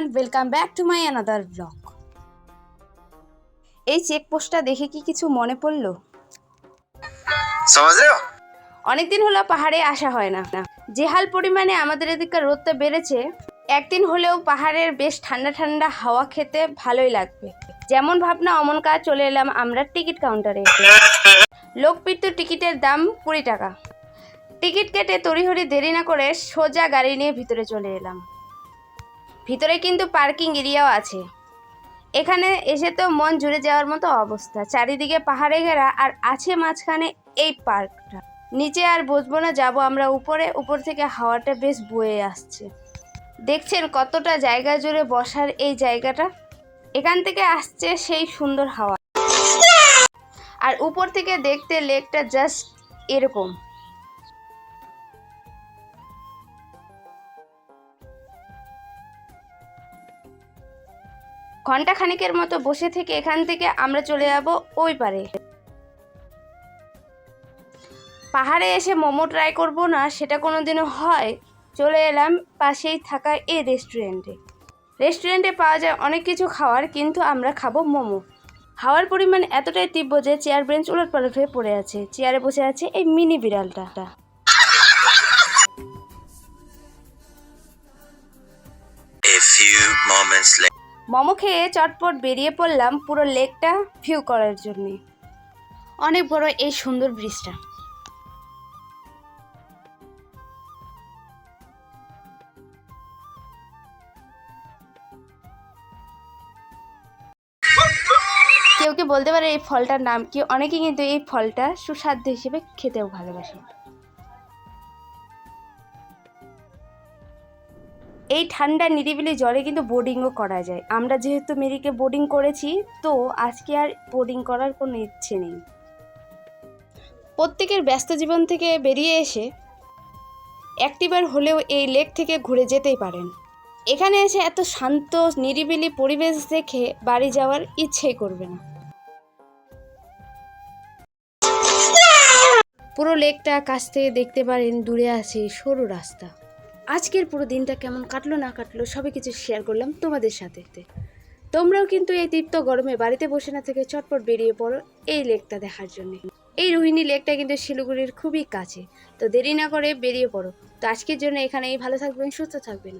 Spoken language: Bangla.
Everyone, welcome back to my another blog. এই চেকপোস্টটা দেখে কি কিছু মনে পড়লো? অনেকদিন হলো পাহাড়ে আসা হয় না। যে হাল পরিমাণে আমাদের এদিকে রোদটা বেড়েছে, একদিন হলেও পাহাড়ের বেশ ঠান্ডা ঠান্ডা হাওয়া খেতে ভালোই লাগবে। যেমন ভাবনা অমন কাজ, চলে এলাম আমরা টিকিট কাউন্টারে। লোকপিত্ত টিকিটের দাম 20 টাকা। টিকিট কেটে তড়িঘড়ি দেরি না করে সোজা গাড়ি নিয়ে ভিতরে চলে এলাম। ভিতরে কিন্তু পার্কিং এরিয়াও আছে। এখানে এসে তো মন জুড়ে যাওয়ার মতো অবস্থা। চারিদিকে পাহাড়ে ঘেরা, আর আছে মাঝখানে এই পার্কটা। নিচে আর বসবো না, যাবো আমরা উপরে। উপর থেকে হাওয়াটা বেশ বয়ে আসছে। দেখছেন কতটা জায়গা জুড়ে বসার এই জায়গাটা। এখান থেকে আসছে সেই সুন্দর হাওয়া। আর উপর থেকে দেখতে লেকটা জাস্ট এরকম। ঘন্টা খানিকের মতো বসে থেকে এখান থেকে আমরা চলে যাব ওই পারে। পাহাড়ে এসে মোমো ট্রাই করব না, সেটা কোনোদিনও হয়। চলে এলাম পাশেই থাকা এই রেস্টুরেন্টে পাওয়া যায় অনেক কিছু খাওয়ার, কিন্তু আমরা খাবো মোমো। হাওয়ার পরিমাণ এতটাই তীব্র যে চেয়ার বেঞ্চ উলটপালট হয়ে পড়ে আছে। চেয়ারে বসে আছে এই মিনি বিড়ালটা। মোমো খেয়ে চটপট বেরিয়ে পড়লাম পুরো লেকটা ভিউ করার জন্য। অনেক বড় এই সুন্দর ব্রিজটা। কেউ কি বলতে পারে এই ফলটার নাম কি? অনেকে কিন্তু এই ফলটা সুস্বাদু হিসেবে খেতেও ভালোবাসে। এই ঠান্ডা নিরিবিলি জলে কিন্তু বোটিংও করা যায়। আমরা যেহেতু মেরিকে বোটিং করেছি, তো আজকে আর বোটিং করার কোনো ইচ্ছে নেই। প্রত্যেকের ব্যস্ত জীবন থেকে বেরিয়ে এসে একটিবার হলেও এই লেক থেকে ঘুরে যেতেই পারেন। এখানে এসে এত শান্ত নিরিবিলি পরিবেশ দেখে বাড়ি যাওয়ার ইচ্ছেই করবে না। পুরো লেকটা কাছ থেকে দেখতে পারেন, দূরে আছে সরু রাস্তা। আজকের পুরো দিনটা কেমন কাটলো না কাটলো সবই কিছু শেয়ার করলাম তোমাদের সাথে। তোমরাও কিন্তু এই তীব্র গরমে বাড়িতে বসে না থেকে চটপট বেরিয়ে পড়ো এই লেকটা দেখার জন্য। এই রোহিণী লেকটা কিন্তু শিলিগুড়ির খুবই কাছে। তো দেরি না করে বেরিয়ে পড়ো। তো আজকের জন্য এখানেই, ভালো থাকবেন, সুস্থ থাকবেন।